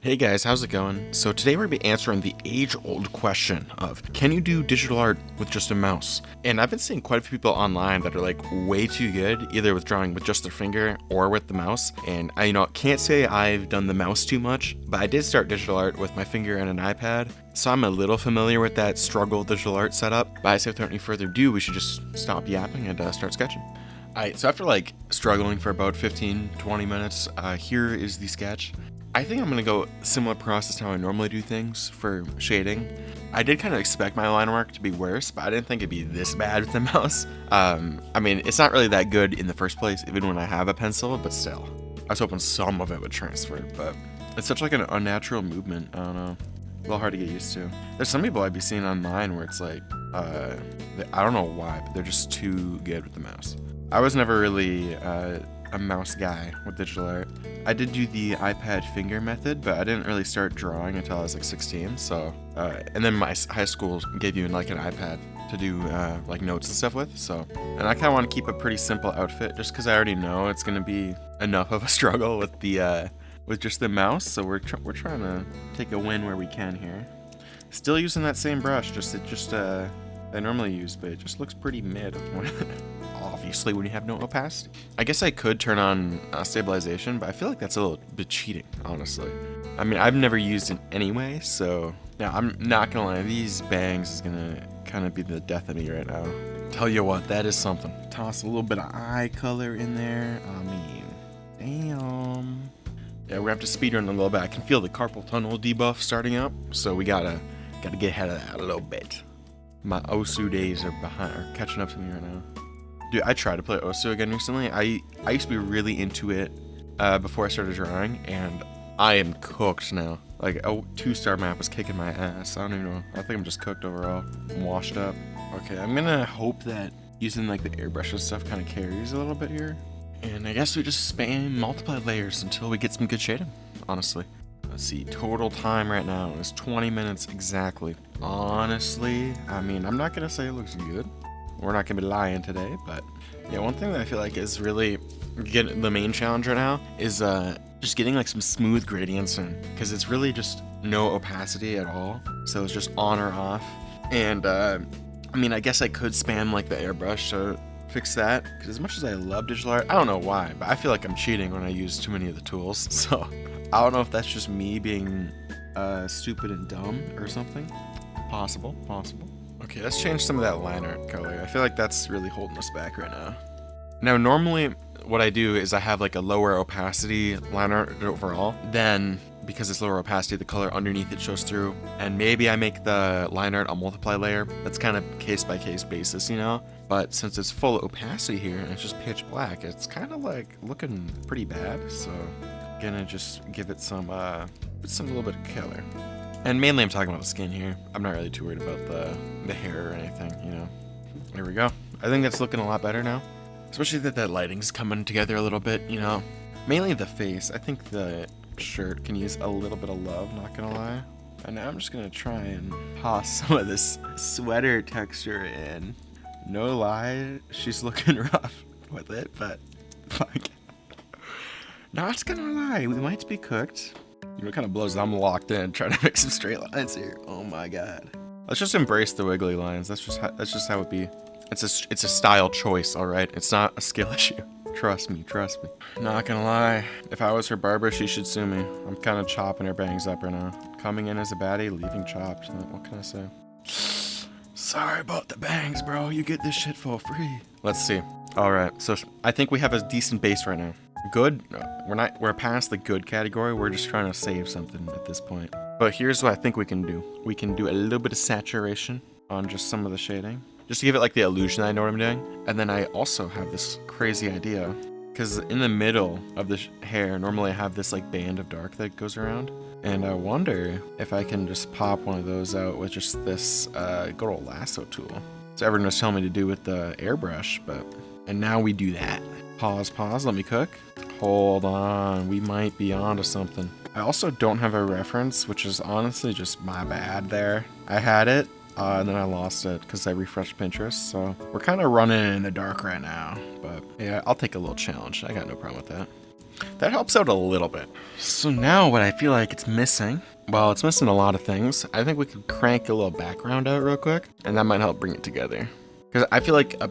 Hey guys, how's it going? So today we're going to be answering the age-old question of, can you do digital art with just a mouse? And I've been seeing quite a few people online that are like way too good, either with drawing with just their finger or with the mouse. And I, can't say I've done the mouse too much, but I did start digital art with my finger and an iPad. So I'm a little familiar with that struggle digital art setup. But I say without any further ado, we should just stop yapping and start sketching. Alright, so after like struggling for about 15-20 minutes, here is the sketch. I think I'm going to go similar process to how I normally do things for shading. I did kind of expect my line work to be worse, but I didn't think it'd be this bad with the mouse. It's not really that good in the first place, even when I have a pencil, but still. I was hoping some of it would transfer, but it's such like an unnatural movement, I don't know. A little hard to get used to. There's some people I'd be seeing online where it's like, I don't know why, but they're just too good with the mouse. I was never really a mouse guy with digital art. I did do the iPad finger method, but I didn't really start drawing until I was like 16. So, and then my high school gave you like an iPad to do like notes and stuff with. So, and I kind of want to keep a pretty simple outfit just because I already know it's gonna be enough of a struggle with the with just the mouse. So we're trying to take a win where we can here. Still using that same brush, I normally use, but it just looks pretty mid. Obviously, when you have no opacity. I guess I could turn on stabilization, but I feel like that's a little bit cheating, honestly. I mean, I've never used it anyway, so now I'm not gonna lie, these bangs is gonna kind of be the death of me right now. Tell you what, that is something. Toss a little bit of eye color in there. I mean, damn. Yeah, we're gonna have to speedrun a little bit. I can feel the carpal tunnel debuff starting up, so we gotta get ahead of that a little bit. My Osu days are catching up to me right now. Dude, I tried to play Osu again recently. I used to be really into it before I started drawing, and I am cooked now. Like, a 2-star map was kicking my ass. I don't even know. I think I'm just cooked overall. I'm washed up. Okay, I'm gonna hope that using like the airbrush and stuff kind of carries a little bit here. And I guess we just spam multiply layers until we get some good shading, honestly. Let's see, total time right now is 20 minutes exactly. Honestly, I mean, I'm not gonna say it looks good. We're not gonna be lying today, but yeah, one thing that I feel like is really the main challenge right now is just getting like some smooth gradients in, because it's really just no opacity at all, so it's just on or off. And I mean, I guess I could spam like the airbrush to fix that, because as much as I love digital art, I don't know why, but I feel like I'm cheating when I use too many of the tools. So I don't know if that's just me being stupid and dumb or something. Possible. Okay, let's change some of that line art color. I feel like that's really holding us back right now. Now, normally what I do is I have like a lower opacity line art overall. Then, because it's lower opacity, the color underneath it shows through. And maybe I make the line art a multiply layer. That's kind of case by case basis, But since it's full opacity here and it's just pitch black, it's kind of like looking pretty bad. So, gonna just give it some little bit of color. And mainly I'm talking about the skin here. I'm not really too worried about the hair or anything, There we go. I think that's looking a lot better now. Especially that lighting's coming together a little bit, Mainly the face. I think the shirt can use a little bit of love, not gonna lie. And now I'm just gonna try and toss some of this sweater texture in. No lie, she's looking rough with it, but fuck. Not gonna lie, we might be cooked. It kind of blows. I'm locked in, trying to make some straight lines here. Oh my god. Let's just embrace the wiggly lines. That's just how it be. It's a style choice, all right. It's not a skill issue. Trust me. Not gonna lie. If I was her barber, she should sue me. I'm kind of chopping her bangs up right now. Coming in as a baddie, leaving chopped. What can I say? Sorry about the bangs, bro. You get this shit for free. Let's see. All right. So I think we have a decent base right now. Good? No, we're past the good category. We're just trying to save something at this point. But here's what I think we can do. We can do a little bit of saturation on just some of the shading, just to give it like the illusion I know what I'm doing. And then I also have this crazy idea, because in the middle of the hair, normally I have this like band of dark that goes around. And I wonder if I can just pop one of those out with just this good old lasso tool. So everyone was telling me to do with the airbrush, and now we do that. Pause, let me cook. Hold on, we might be onto something. I also don't have a reference, which is honestly just my bad there. I had it, and then I lost it because I refreshed Pinterest, so we're kind of running in the dark right now. But yeah, I'll take a little challenge. I got no problem with that. That helps out a little bit. So now what I feel like it's missing, well, it's missing a lot of things. I think we could crank a little background out real quick, and that might help bring it together. Because I feel like a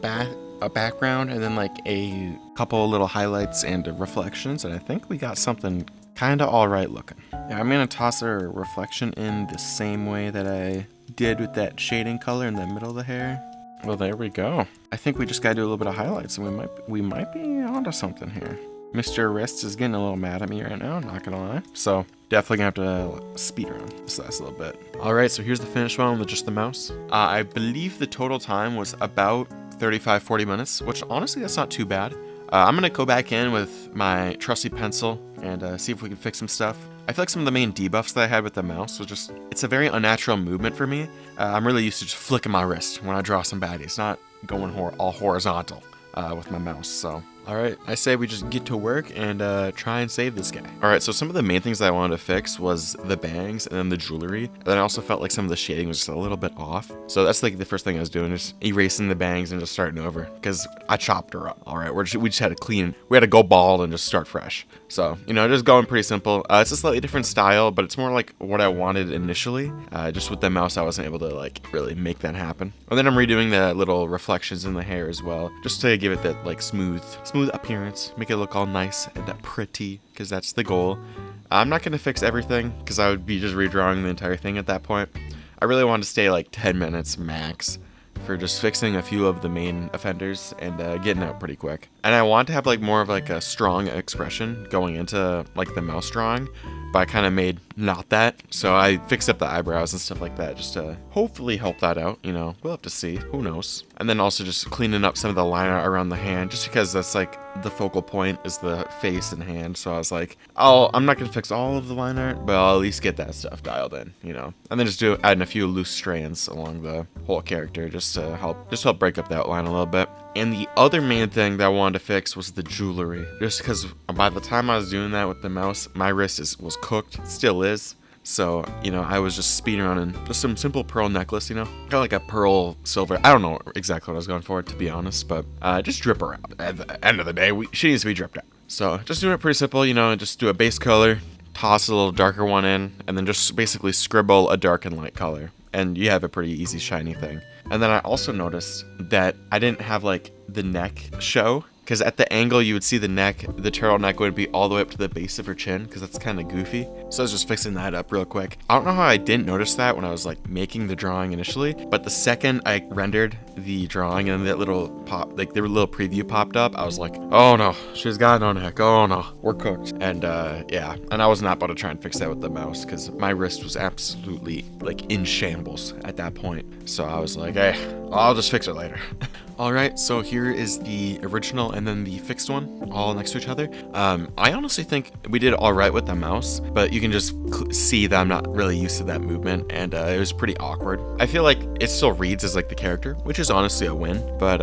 background and then like a couple little highlights and reflections, and I think we got something kind of all right looking. Yeah, I'm going to toss our reflection in the same way that I did with that shading color in the middle of the hair. Well, there we go. I think we just got to do a little bit of highlights, and we might be onto something here. Mr. Wrist is getting a little mad at me right now, not gonna lie. So definitely gonna have to speed around this last little bit. All right, so here's the finished one with just the mouse. I believe the total time was about 35-40 minutes, which honestly, that's not too bad. I'm gonna go back in with my trusty pencil and see if we can fix some stuff. I feel like some of the main debuffs that I had with the mouse was just, it's a very unnatural movement for me. I'm really used to just flicking my wrist when I draw some baddies, not going all horizontal with my mouse, so. All right, I say we just get to work and try and save this guy. All right, so some of the main things that I wanted to fix was the bangs and then the jewelry. And then I also felt like some of the shading was just a little bit off. So that's like the first thing I was doing, just erasing the bangs and just starting over because I chopped her up. All right, we just had to go bald and just start fresh. So, you know, just going pretty simple. It's a slightly different style, but it's more like what I wanted initially. Just with the mouse, I wasn't able to like really make that happen. And then I'm redoing the little reflections in the hair as well, just to give it that like smooth appearance, make it look all nice and pretty, because that's the goal. I'm not going to fix everything because I would be just redrawing the entire thing at that point. I really want to stay like 10 minutes max for just fixing a few of the main offenders and getting out pretty quick. And I want to have like more of like a strong expression going into like the mouse drawing, but I kind of made not that. So I fixed up the eyebrows and stuff like that just to hopefully help that out. You know, we'll have to see. Who knows? And then also just cleaning up some of the line art around the hand, just because that's like the focal point is the face and hand. So I was like, I'm not gonna fix all of the line art, but I'll at least get that stuff dialed in, you know. And then just adding a few loose strands along the whole character just to help break up the outline a little bit. And the other main thing that I wanted to fix was the jewelry, just because by the time I was doing that with the mouse, my wrist was cooked, still is. So, you know, I was just speeding around in just some simple pearl necklace, you know, kind of like a pearl silver. I don't know exactly what I was going for, to be honest, but just drip her out. At the end of the day, she needs to be dripped out. So just doing it pretty simple, you know, just do a base color, toss a little darker one in, and then just basically scribble a dark and light color. And you have a pretty easy shiny thing. And then I also noticed that I didn't have like the neck show, because at the angle you would see the turtleneck would be all the way up to the base of her chin, because that's kind of goofy. So I was just fixing that up real quick. I don't know how I didn't notice that when I was like making the drawing initially, but the second I rendered the drawing and that little pop, like the little preview popped up, I was like, oh no, she's got no neck. Oh no, we're cooked. And yeah, and I was not about to try and fix that with the mouse because my wrist was absolutely like in shambles at that point. So I was like, hey, I'll just fix it later. All right, so here is the original and then the fixed one, all next to each other. I honestly think we did all right with the mouse, but you can just see that I'm not really used to that movement, and it was pretty awkward. I feel like it still reads as like the character, which is honestly a win, but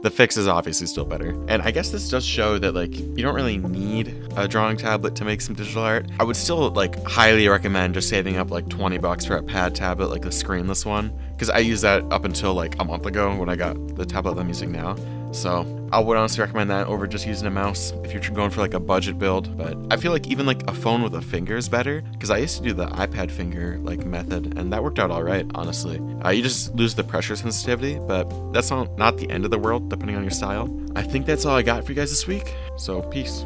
the fix is obviously still better. And I guess this does show that like you don't really need a drawing tablet to make some digital art. I would still like highly recommend just saving up like $20 for a pad tablet, like the screenless one, because I used that up until like a month ago when I got the tablet I'm using now. So I would honestly recommend that over just using a mouse if you're going for like a budget build. But I feel like even like a phone with a finger is better, because I used to do the iPad finger like method and that worked out all right, honestly. You just lose the pressure sensitivity, but that's not the end of the world depending on your style. I think that's all I got for you guys this week. So peace.